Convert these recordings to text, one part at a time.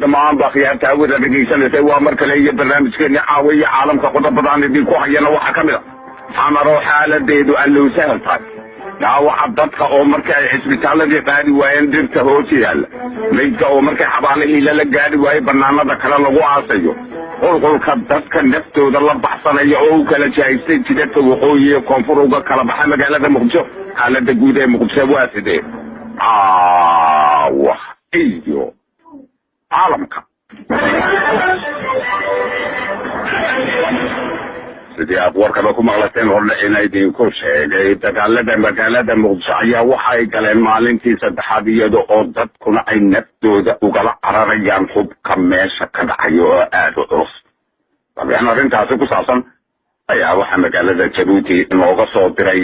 dhammaan baaqyaanta hawada dhegaysanaysa waa mar kale iyo barnaamijkeeni caawiya caalamka qodobadaan idinku hayana waxaa ka mid a xamaro xaaladeedu allow sahal tahay dhaawaca dadka oo marka ay cisbitaaladii qaadi waayeen dhirta hoos yaalla meydka oo markay xabaalihii lala gaadhi waaye bannaanada kale lagu aasayo qulqulka dadka naftooda la baxsanaya oo u kala jahaystay jidadka waqooyi iyo koonfur uga kala baxa magaalada muqdisho xaalada guud ee muqdisho waa sidee caawa iyo caalamka sidii aad warkaba ku maqlateen hordhe in idinku sheegay dagaalada magaalada muqdisho ayaa waxa ay galeen maalintii saddexaad iyada oo dadkuna ay naftooda ugala cararayaan hubka meesha ka dhacayo oo aad u culus warbixin arrintaasi ku saabsan ayaa waxaa magaalada jabuuti inooga soo diray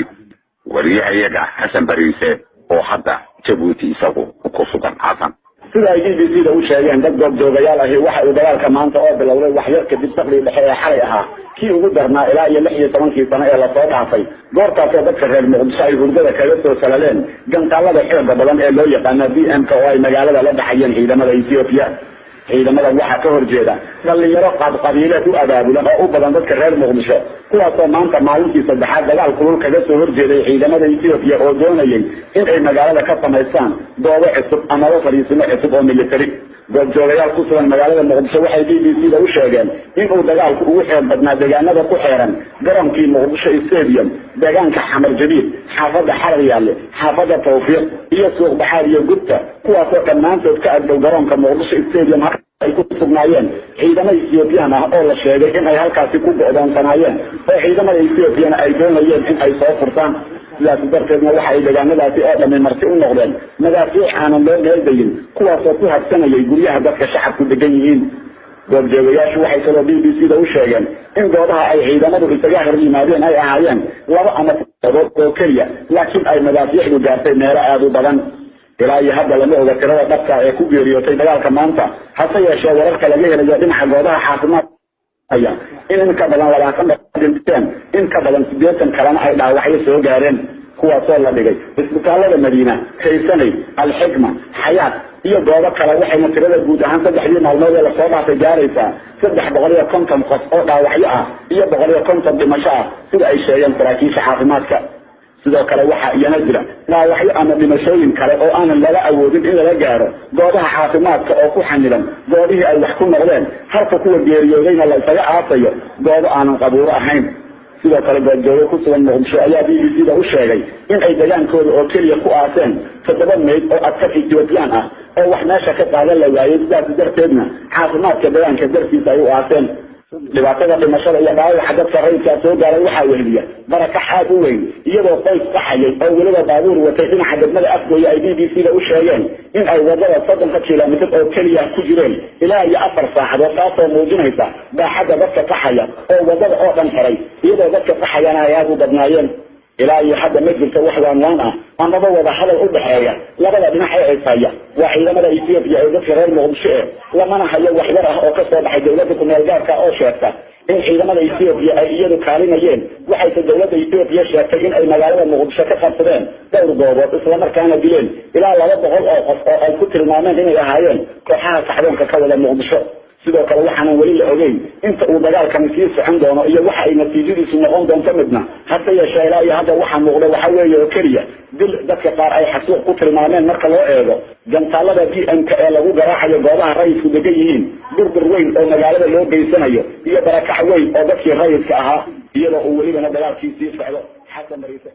wariyahayaga xasan bariise oo hadda jabuuti isagu ku sugan xasan sida ay BBC-da u sheegeen dad goobjoogayaal ahi waxa uu dagaalka maanta oo bilowday waxyar kadib saqli dhexe ee xalay ahaa kii ugu darnaa ilaa iyo 16 sano ee lasoo dhaafay goortaasoo dadka reer muqdisho ay hurdada kaga soo salaleen gantaalada xooga badan ee loo yaqaana BM-ka oo ay magaalada la dhaxayeen ciidamada Ethiopia ciidamada waxaa ka horjeeda dhalinyaro qabiileed u abaabulan oo u badan dadka reer muqdisho kuwaasoo maanta maalintii saddexaad dagaal kulul kaga soo horjeeday ciidamada Ethiopia oo doonayay in ay magaalada ka samaystaan goobo cusub ama fariisimo cusub oo military goobjoogayaal ku sugan magaalada muqdisho waxay BBC-da u sheegeen inuu dagaalku ugu xeer badnaa deegaanada ku xeeran garoonkii muqdisho stadium deegaanka xamar jadiid xaafadda xarar yaalle xaafadda tawfiiq iyo suuq baxaar iyo gubta kuwaasoo dhammaantood ka agdhow garoonka muqdisho stadium ay ku sugnaayeen ciidamo Ethiopian ah oo la sheegay in ay halkaasi ku go'doonsanaayeen oo ciidamada Ethiopian ay doonayeen in ay soo furtaan sidaas darteedna waxa ay deegaanadaasi oo dhamay marti u noqdeen madaafiic aanan loo meeldayin kuwaasoo ku habsanayay guryaha dadka shacabku degan yihiin goobjoogayaashu waxay kaloo BBC-da u sheegeen in goobaha ay ciidamadu isaga hor yimaadeen ay ahaayeen 2 ama 3 oo keliya laakiin ay madaafiicdu gaartay meelo aad u badan ilaa iyo hadda lama oga tirada dhabta ee ku geeriyootay dagaalka maanta hase yeeshee wararka laga helayo dhinaca goobaha caafimaadka in ka badan 20 dhinteen in ka badan 80 kalena ay dhaawacyo soo gaareen kuwaasoo la dhigay isbitaalada Madiina Kaysanay Al-Hikma Xayaat iyo goobo kale waxayna tirada guud ahaan 3 maalmood ee la soo dhaafay gaaraysaa 350 qof oo dhaawacyo ah iyo 150 dhimasho ah sida ay sheegeen saraakiisha caafimaadka sidoo kale waxa iyana jira dhaawacyo ama dhimashooyin kale oo aanan lala awoodin in laga gaaro goobaha caafimaadka oo ku xanilan goobihii ay wax ku noqdeen halka kuwa geeriyoodayna la isaga aasayo goobo aanan qabuuro ahayn sidoo kale goobjooge ku sugan muqdisho ayaa BBC-da u sheegay in ay degaankooda oo keliya ku aaseen 7 meyd oo askar Ethiopian ah oo wax meesha ka qaadan la waayay sidaas darteedna caafimaadka deegaanka dartiisa ay u aaseen dhibaatada dhimashada iyo dhaawaca dadka rayidka soo gaaray waxaa weheliya barakac aad u weyn iyadoo qoys qaxayay oo weliba baabuur watay dhinaca degmada afgooya ay BBC-da u sheegeen in ay wadada 30 kilomitir oo keliya ku jireen ilaa iyo 4 saacadood taasoo muujinaysa baaxadda dadka qaxaya oo wadada oo dhan xiray iyadoo dadka qaxayana ay aad u badnaayeen ilaa iyo hadda ma jirto wax waanwaan ah amaba wada hadal u dhaxeeya labada dhinac ee ishaya waa ciidamada Ethiopia ee dadka reer muqdisho lamana hayo wax yar ah oo ka soo baxay dawladda ku meel gaarka oo sheegta in ciidamada Ethiopia ay iyadu kaalinayeen waxay dawladda Ethiopia sheegtay in ay magaalada muqdisho ka qabsadeen dhowr goobood isla markaana dileen ilaa 200 oo qof oo ay ku tilmaameen inay ahaayeen kooxaha saxdoonka ka wada muqdisho sidoo kale waxaan wali la ogeyn inta uu dagaalkan sii socon doono iyo waxa ay natiijadiisu noqon doonto midna hadda yeeshay ilaa iyo hadda waxa muuqda waxa weeye oo kaliya dil dadka qaar ay xasuuq ku tilmaameen marka loo eego gantaalada BM-ka ee lagu garaacayo goobaha rayidku degan yihiin burbur weyn oo magaalada loo geysanayo iyo barakac weyn oo dadkii rayidka ahaa iyadoo uu welibana dagaalkii sii socdo xasan bariise